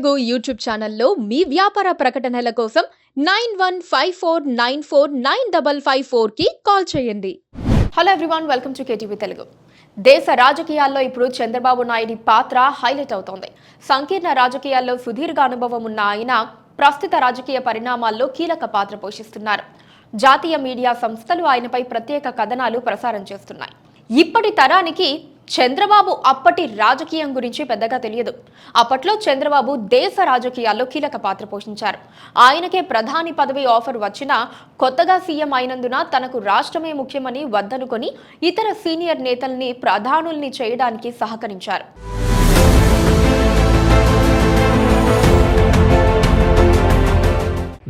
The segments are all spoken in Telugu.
తెలుగు యూట్యూబ్ ఛానల్లో మీ వ్యాపార ప్రకటనల కోసం 9154949554 కి కాల్ చేయండి. Hello everyone, welcome to KTV Telugu. దేశ రాజకీయాల్లో ఇప్పుడు చంద్రబాబు నాయుడి పాత్ర హైలైట్ అవుతోంది. సంకీర్ణ రాజకీయాల్లో సుదీర్ఘ అనుభవం ఉన్న ఆయన ప్రస్తుత రాజకీయ పరిణామాల్లో కీలక పాత్ర పోషిస్తున్నారు. జాతీయ మీడియా సంస్థలు ఆయనపై ప్రత్యేక కథనాలు ప్రసారం చేస్తున్నాయి. ఇప్పటి తరానికి చంద్రబాబు అప్పటి రాజకీయం గురించి పెద్దగా తెలియదు. అప్పట్లో చంద్రబాబు దేశ రాజకీయాల్లో కీలక పాత్ర పోషించారు. ఆయనకే ప్రధాని పదవి ఆఫర్ వచ్చినా కొత్తగా సీఎం అయినందున తనకు రాష్ట్రమే ముఖ్యమని వద్దనుకొని ఇతర సీనియర్ నేతల్ని ప్రధానుల్ని చేయడానికి సహకరించారు.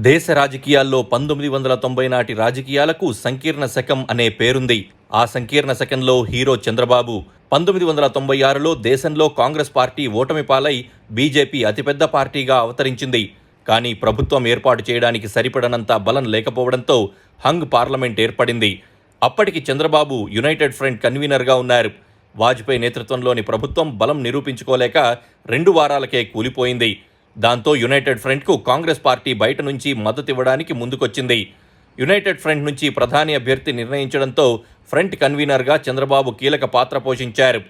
దేశ రాజకీయాల్లో 1990 నాటి రాజకీయాలకు సంకీర్ణ శకం అనే పేరుంది. ఆ సంకీర్ణ శకంలో హీరో చంద్రబాబు. 1996లో దేశంలో కాంగ్రెస్ పార్టీ ఓటమి పాలై బీజేపీ అతిపెద్ద పార్టీగా అవతరించింది. కానీ ప్రభుత్వం ఏర్పాటు చేయడానికి సరిపడనంత బలం లేకపోవడంతో హంగ్ పార్లమెంట్ ఏర్పడింది. అప్పటికి చంద్రబాబు యునైటెడ్ ఫ్రంట్ కన్వీనర్గా ఉన్నారు. వాజ్పేయి నేతృత్వంలోని ప్రభుత్వం బలం నిరూపించుకోలేక 2 వారాలకే కూలిపోయింది. దాంతో యునైటెడ్ ఫ్రంట్కు కాంగ్రెస్ పార్టీ బయట నుంచి మద్దతివ్వడానికి ముందుకొచ్చింది. యునైటెడ్ ఫ్రంట్ నుంచి ప్రధాని అభ్యర్థి నిర్ణయించడంతో ఫ్రంట్ కన్వీనర్గా చంద్రబాబు కీలక పాత్ర పోషించారు.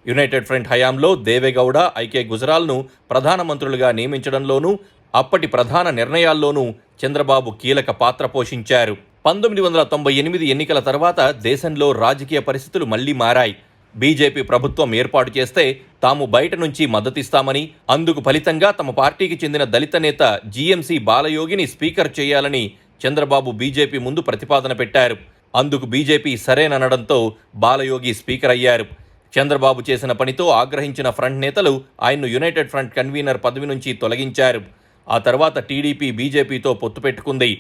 యునైటెడ్ ఫ్రంట్ హయాంలో దేవేగౌడ, ఐకే గుజరాల్ను ప్రధానమంత్రులుగా నియమించడంలోనూ అప్పటి ప్రధాన నిర్ణయాల్లోనూ చంద్రబాబు కీలక పాత్ర పోషించారు. 1998 ఎన్నికల తర్వాత దేశంలో రాజకీయ పరిస్థితులు మళ్లీ మారాయి. బీజేపీ ప్రభుత్వం ఏర్పాటు చేస్తే తాము బయట నుంచి మద్దతిస్తామని, అందుకు ఫలితంగా తమ పార్టీకి చెందిన దళిత నేత జీఎంసీ బాలయోగిని స్పీకర్ చేయాలని చంద్రబాబు బీజేపీ ముందు ప్రతిపాదన పెట్టారు. అందుకు బీజేపీ సరేననడంతో బాలయోగి స్పీకర్ అయ్యారు. చంద్రబాబు చేసిన పనితో ఆగ్రహించిన ఫ్రంట్ నేతలు ఆయన్ను యునైటెడ్ ఫ్రంట్ కన్వీనర్ పదవి నుంచి తొలగించారు. ఆ తర్వాత టీడీపీ బీజేపీతో పొత్తు పెట్టుకుంది.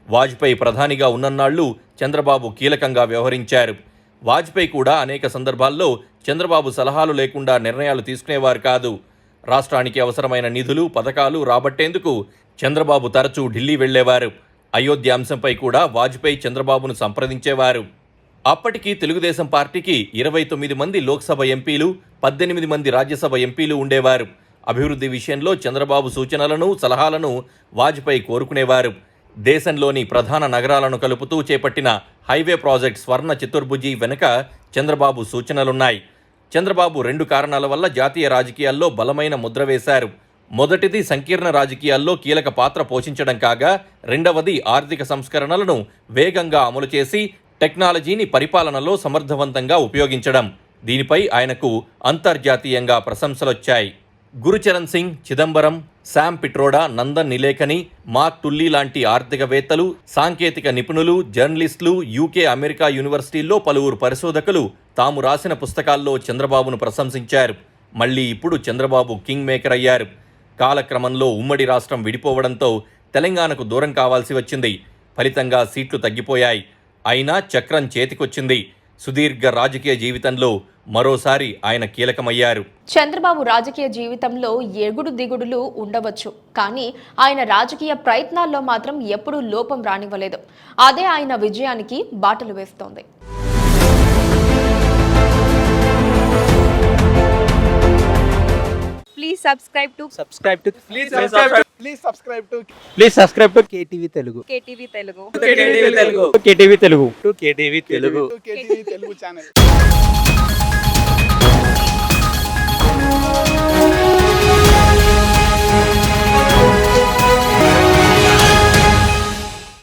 వాజ్పేయి ప్రధానిగా ఉన్నన్నాళ్లు చంద్రబాబు కీలకంగా వ్యవహరించారు. వాజ్పేయి కూడా అనేక సందర్భాల్లో చంద్రబాబు సలహాలు లేకుండా నిర్ణయాలు తీసుకునేవారు కాదు. రాష్ట్రానికి అవసరమైన నిధులు, పథకాలు రాబట్టేందుకు చంద్రబాబు తరచూ ఢిల్లీ వెళ్లేవారు. అయోధ్య అంశంపై కూడా వాజ్పేయి చంద్రబాబును సంప్రదించేవారు. అప్పటికి తెలుగుదేశం పార్టీకి 29 మంది లోక్సభ ఎంపీలు, 18 మంది రాజ్యసభ ఎంపీలు ఉండేవారు. అభివృద్ధి విషయంలో చంద్రబాబు సూచనలను, సలహాలను వాజ్పేయి కోరుకునేవారు. దేశంలోని ప్రధాన నగరాలను కలుపుతూ చేపట్టిన హైవే ప్రాజెక్ట్ స్వర్ణ చతుర్భుజి వెనుక చంద్రబాబు సూచనలున్నాయి. చంద్రబాబు 2 కారణాల వల్ల జాతీయ రాజకీయాల్లో బలమైన ముద్ర వేశారు. మొదటిది సంకీర్ణ రాజకీయాల్లో కీలక పాత్ర పోషించడం కాగా, రెండవది ఆర్థిక సంస్కరణలను వేగంగా అమలు చేసి టెక్నాలజీని పరిపాలనలో సమర్థవంతంగా ఉపయోగించడం. దీనిపై ఆయనకు అంతర్జాతీయంగా ప్రశంసలొచ్చాయి. గురుచరణ్ సింగ్, చిదంబరం, శామ్ పిట్రోడా, నందన్ నిలేకని, మార్క్ టుల్లీ లాంటి ఆర్థికవేత్తలు, సాంకేతిక నిపుణులు, జర్నలిస్టులు, యూకే, అమెరికా యూనివర్సిటీల్లో పలువురు పరిశోధకులు తాము రాసిన పుస్తకాల్లో చంద్రబాబును ప్రశంసించారు. మళ్లీ ఇప్పుడు చంద్రబాబు కింగ్ మేకర్ అయ్యారు. కాలక్రమంలో ఉమ్మడి రాష్ట్రం విడిపోవడంతో తెలంగాణకు దూరం కావాల్సి వచ్చింది. ఫలితంగా సీట్లు తగ్గిపోయాయి. అయినా చక్రం చేతికొచ్చింది. సుదీర్ఘ రాజకీయ జీవితంలో మరోసారి ఆయన కీలకమయ్యారు. చంద్రబాబు రాజకీయ జీవితంలో ఎగుడు దిగుడులు ఉండవచ్చు, కానీ ఆయన రాజకీయ ప్రయత్నాల్లో మాత్రం ఎప్పుడూ లోపం రానివ్వలేదు. అదే ఆయన విజయానికి బాటలు వేస్తోంది. Please subscribe to KTV Telugu. KTV Telugu channel.